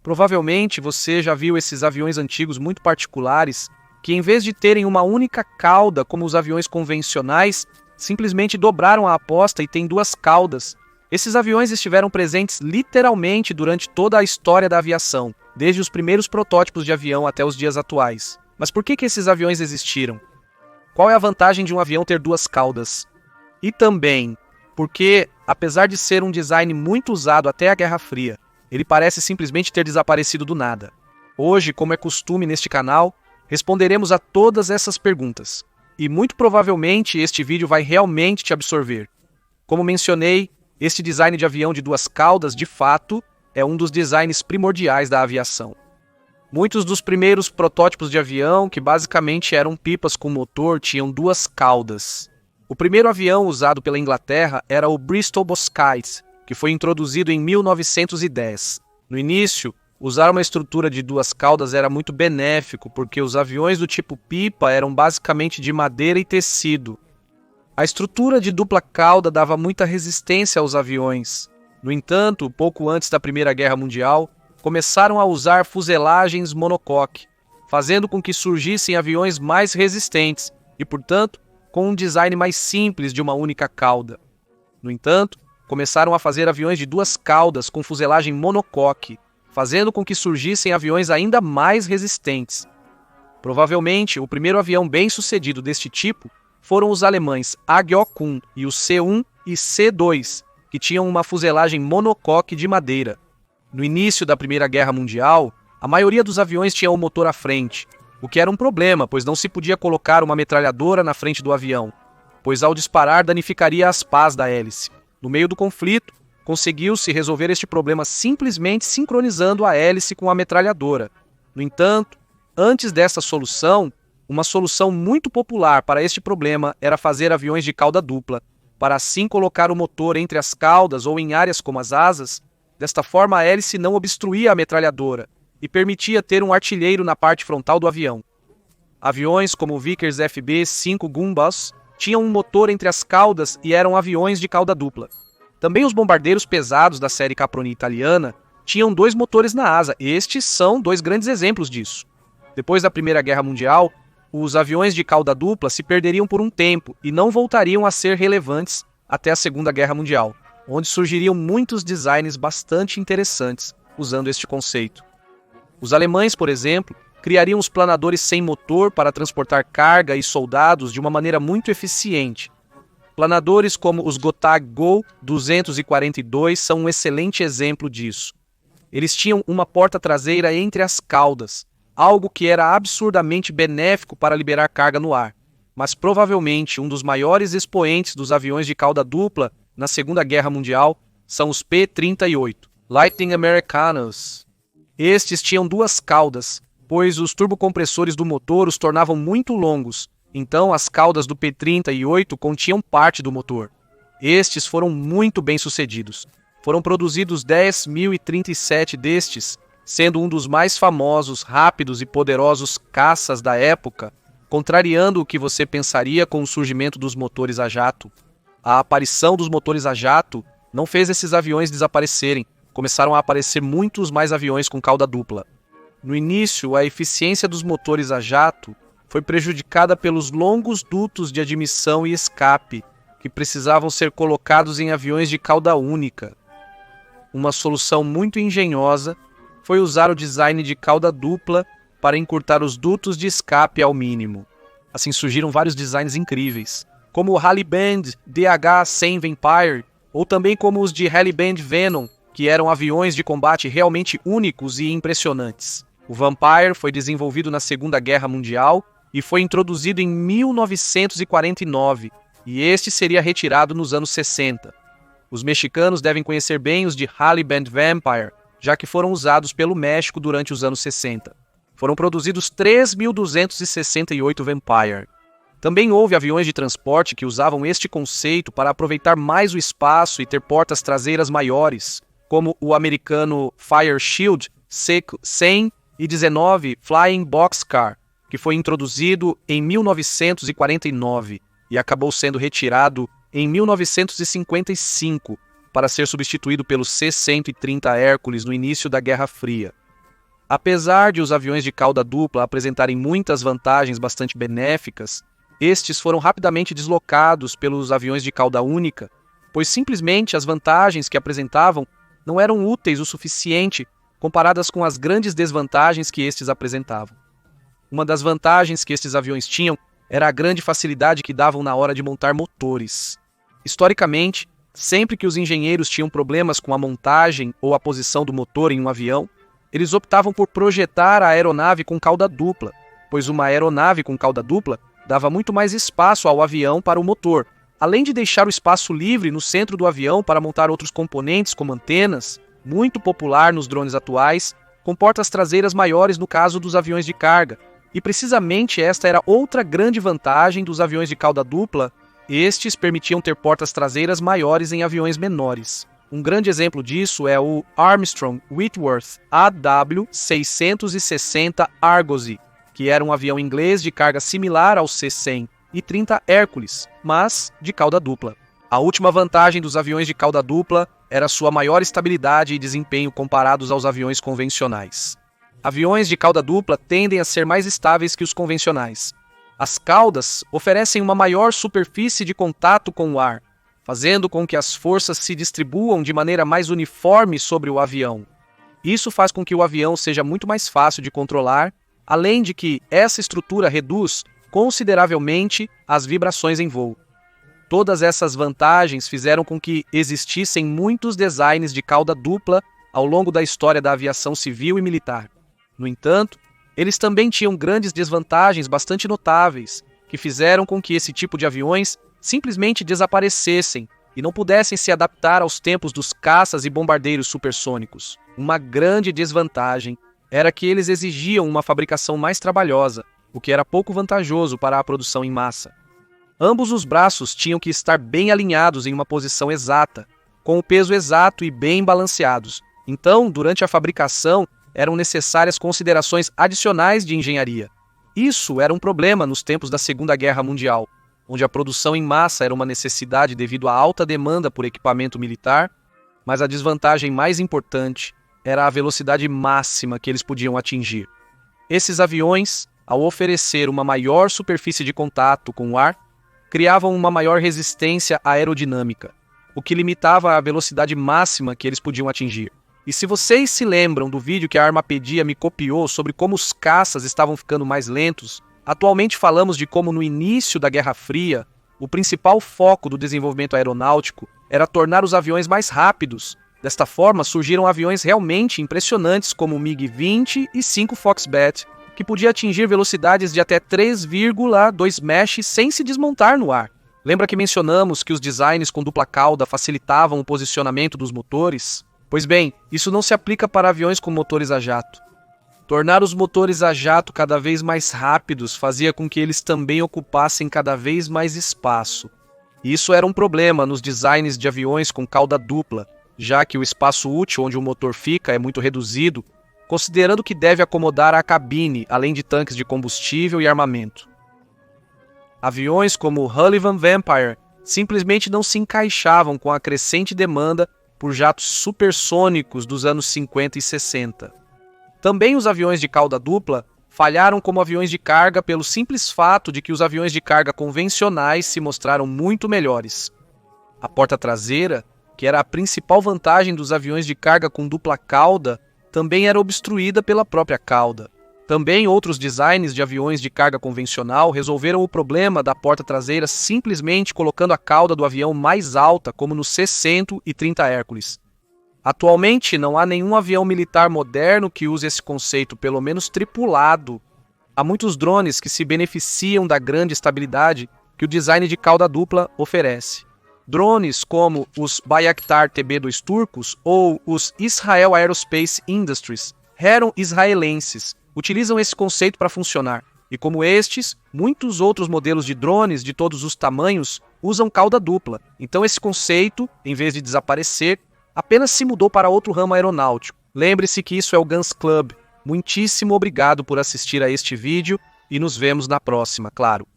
Provavelmente você já viu esses aviões antigos muito particulares que, em vez de terem uma única cauda como os aviões convencionais, simplesmente dobraram a aposta e têm duas caudas. Esses aviões estiveram presentes literalmente durante toda a história da aviação, desde os primeiros protótipos de avião até os dias atuais. Mas por que esses aviões existiram? Qual é a vantagem de um avião ter duas caudas? E também, porque, apesar de ser um design muito usado até a Guerra Fria, ele parece simplesmente ter desaparecido do nada. Hoje, como é costume neste canal, responderemos a todas essas perguntas. E muito provavelmente este vídeo vai realmente te absorver. Como mencionei, este design de avião de duas caudas, de fato, é um dos designs primordiais da aviação. Muitos dos primeiros protótipos de avião, que basicamente eram pipas com motor, tinham duas caudas. O primeiro avião usado pela Inglaterra era o Bristol Bosquite, que foi introduzido em 1910. No início, usar uma estrutura de duas caudas era muito benéfico, porque os aviões do tipo pipa eram basicamente de madeira e tecido. A estrutura de dupla cauda dava muita resistência aos aviões. No entanto, pouco antes da Primeira Guerra Mundial, começaram a usar fuselagens monocoque, fazendo com que surgissem aviões mais resistentes e, portanto, com um design mais simples de uma única cauda. No entanto, começaram a fazer aviões de duas caudas com fuselagem monocoque, fazendo com que surgissem aviões ainda mais resistentes. Provavelmente, o primeiro avião bem-sucedido deste tipo foram os alemães Agiokum e o C-1 e C-2, que tinham uma fuselagem monocoque de madeira. No início da Primeira Guerra Mundial, a maioria dos aviões tinha o motor à frente, o que era um problema, pois não se podia colocar uma metralhadora na frente do avião, pois ao disparar danificaria as pás da hélice. No meio do conflito, conseguiu-se resolver este problema simplesmente sincronizando a hélice com a metralhadora. No entanto, antes dessa solução, uma solução muito popular para este problema era fazer aviões de cauda dupla, para assim colocar o motor entre as caudas ou em áreas como as asas. Desta forma, a hélice não obstruía a metralhadora e permitia ter um artilheiro na parte frontal do avião. Aviões como o Vickers FB-5 Gumbus tinham um motor entre as caudas e eram aviões de cauda dupla. Também os bombardeiros pesados da série Caproni italiana tinham dois motores na asa. Estes são dois grandes exemplos disso. Depois da Primeira Guerra Mundial, os aviões de cauda dupla se perderiam por um tempo e não voltariam a ser relevantes até a Segunda Guerra Mundial, onde surgiriam muitos designs bastante interessantes usando este conceito. Os alemães, por exemplo, criariam os planadores sem motor para transportar carga e soldados de uma maneira muito eficiente. Planadores como os Gotthard Go 242 são um excelente exemplo disso. Eles tinham uma porta traseira entre as caudas, algo que era absurdamente benéfico para liberar carga no ar, mas provavelmente um dos maiores expoentes dos aviões de cauda dupla na Segunda Guerra Mundial são os P-38, Lightning Americanos. Estes tinham duas caudas, pois os turbocompressores do motor os tornavam muito longos, então as caudas do P-38 continham parte do motor. Estes foram muito bem-sucedidos. Foram produzidos 10.037 destes, sendo um dos mais famosos, rápidos e poderosos caças da época, contrariando o que você pensaria com o surgimento dos motores a jato. A aparição dos motores a jato não fez esses aviões desaparecerem, começaram a aparecer muitos mais aviões com cauda dupla. No início, a eficiência dos motores a jato foi prejudicada pelos longos dutos de admissão e escape, que precisavam ser colocados em aviões de cauda única. Uma solução muito engenhosa foi usar o design de cauda dupla para encurtar os dutos de escape ao mínimo. Assim surgiram vários designs incríveis, como o Rally Band DH-100 Vampire, ou também como os de Rally Band Venom, que eram aviões de combate realmente únicos e impressionantes. O Vampire foi desenvolvido na Segunda Guerra Mundial e foi introduzido em 1949, e este seria retirado nos anos 60. Os mexicanos devem conhecer bem os de Rally Band Vampire, já que foram usados pelo México durante os anos 60. Foram produzidos 3.268 Vampire. Também houve aviões de transporte que usavam este conceito para aproveitar mais o espaço e ter portas traseiras maiores, como o americano Fire Shield C-119 Flying Boxcar, que foi introduzido em 1949 e acabou sendo retirado em 1955 para ser substituído pelo C-130 Hércules no início da Guerra Fria. Apesar de os aviões de cauda dupla apresentarem muitas vantagens bastante benéficas, estes foram rapidamente deslocados pelos aviões de cauda única, pois simplesmente as vantagens que apresentavam não eram úteis o suficiente comparadas com as grandes desvantagens que estes apresentavam. Uma das vantagens que estes aviões tinham era a grande facilidade que davam na hora de montar motores. Historicamente, sempre que os engenheiros tinham problemas com a montagem ou a posição do motor em um avião, eles optavam por projetar a aeronave com cauda dupla, pois uma aeronave com cauda dupla dava muito mais espaço ao avião para o motor, além de deixar o espaço livre no centro do avião para montar outros componentes como antenas, muito popular nos drones atuais, com portas traseiras maiores no caso dos aviões de carga. E precisamente esta era outra grande vantagem dos aviões de cauda dupla. Estes permitiam ter portas traseiras maiores em aviões menores. Um grande exemplo disso é o Armstrong Whitworth AW660 Argosy, que era um avião inglês de carga similar ao C-100 e 30 Hércules, mas de cauda dupla. A última vantagem dos aviões de cauda dupla era sua maior estabilidade e desempenho comparados aos aviões convencionais. Aviões de cauda dupla tendem a ser mais estáveis que os convencionais. As caudas oferecem uma maior superfície de contato com o ar, fazendo com que as forças se distribuam de maneira mais uniforme sobre o avião. Isso faz com que o avião seja muito mais fácil de controlar, além de que essa estrutura reduz consideravelmente as vibrações em voo. Todas essas vantagens fizeram com que existissem muitos designs de cauda dupla ao longo da história da aviação civil e militar. No entanto, eles também tinham grandes desvantagens bastante notáveis, que fizeram com que esse tipo de aviões simplesmente desaparecessem e não pudessem se adaptar aos tempos dos caças e bombardeiros supersônicos. Uma grande desvantagem era que eles exigiam uma fabricação mais trabalhosa, o que era pouco vantajoso para a produção em massa. Ambos os braços tinham que estar bem alinhados em uma posição exata, com o peso exato e bem balanceados. Então, durante a fabricação, eram necessárias considerações adicionais de engenharia. Isso era um problema nos tempos da Segunda Guerra Mundial, onde a produção em massa era uma necessidade devido à alta demanda por equipamento militar, mas a desvantagem mais importante era a velocidade máxima que eles podiam atingir. Esses aviões, ao oferecer uma maior superfície de contato com o ar, criavam uma maior resistência aerodinâmica, o que limitava a velocidade máxima que eles podiam atingir. E se vocês se lembram do vídeo que a Armapedia me copiou sobre como os caças estavam ficando mais lentos, atualmente falamos de como no início da Guerra Fria, o principal foco do desenvolvimento aeronáutico era tornar os aviões mais rápidos. Desta forma, surgiram aviões realmente impressionantes como o MiG-20 e 5 Foxbat, que podia atingir velocidades de até 3,2 Mach sem se desmontar no ar. Lembra que mencionamos que os designs com dupla cauda facilitavam o posicionamento dos motores? Pois bem, isso não se aplica para aviões com motores a jato. Tornar os motores a jato cada vez mais rápidos fazia com que eles também ocupassem cada vez mais espaço. E isso era um problema nos designs de aviões com cauda dupla, já que o espaço útil onde o motor fica é muito reduzido, considerando que deve acomodar a cabine, além de tanques de combustível e armamento. Aviões como o Sullivan Vampire simplesmente não se encaixavam com a crescente demanda por jatos supersônicos dos anos 50 e 60. Também os aviões de cauda dupla falharam como aviões de carga pelo simples fato de que os aviões de carga convencionais se mostraram muito melhores. A porta traseira, que era a principal vantagem dos aviões de carga com dupla cauda, também era obstruída pela própria cauda. Também outros designs de aviões de carga convencional resolveram o problema da porta traseira simplesmente colocando a cauda do avião mais alta, como no C-100 e 30 Hércules. Atualmente, não há nenhum avião militar moderno que use esse conceito, pelo menos tripulado. Há muitos drones que se beneficiam da grande estabilidade que o design de cauda dupla oferece. Drones como os Bayraktar TB2 turcos ou os Israel Aerospace Industries, Heron israelenses, utilizam esse conceito para funcionar. E como estes, muitos outros modelos de drones de todos os tamanhos usam cauda dupla. Então esse conceito, em vez de desaparecer, apenas se mudou para outro ramo aeronáutico. Lembre-se que isso é o Guns Club. Muitíssimo obrigado por assistir a este vídeo e nos vemos na próxima, claro.